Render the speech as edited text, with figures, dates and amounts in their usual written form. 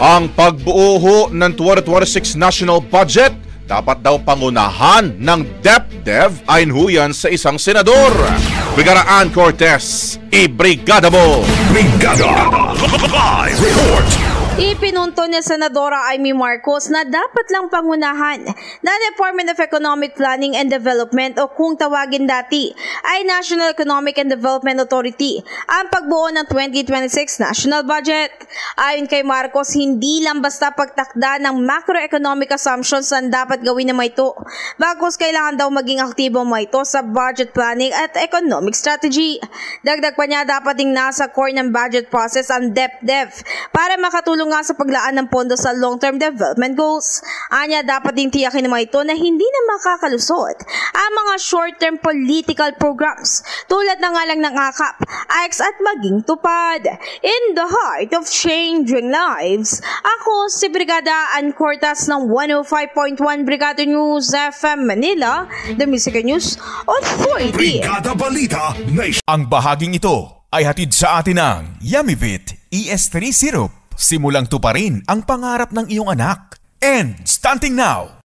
Ang pagbuo ng 2026 national budget dapat daw pangunahan ng DepDev ayon huyan sa isang senador. Brigada Ann Cortez, ibrigada mo! Brigada! Live report! Ipinunto ni Senadora Amy Marcos na dapat lang pangunahan ng Department of Economic Planning and Development o kung tawagin dati ay National Economic and Development Authority ang pagbuo ng 2026 national budget. Ayon kay Marcos, hindi lang basta pagtakda ng macroeconomic assumptions ang dapat gawin ng ito. Bagkus kailangan daw maging aktibo ito sa budget planning at economic strategy. Dagdag pa niya, dapat ding nasa core ng budget process ang DepDev para makatulong nga sa paglaan ng pondo sa long-term development goals. Anya, dapat din tiyakin naman ito na hindi na makakalusot ang mga short-term political programs tulad na nga lang ng AKAP, AX at maging tupad. In the heart of changing lives, ako si Brigada Ann Cortez ng 105.1 Brigada News FM Manila, the Music News Authority. Brigada Balita Nation. Ang bahaging ito ay hatid sa atin ng Yamivit ES3 Syrup. Simulang tuparin ang pangarap ng iyong anak. And starting now,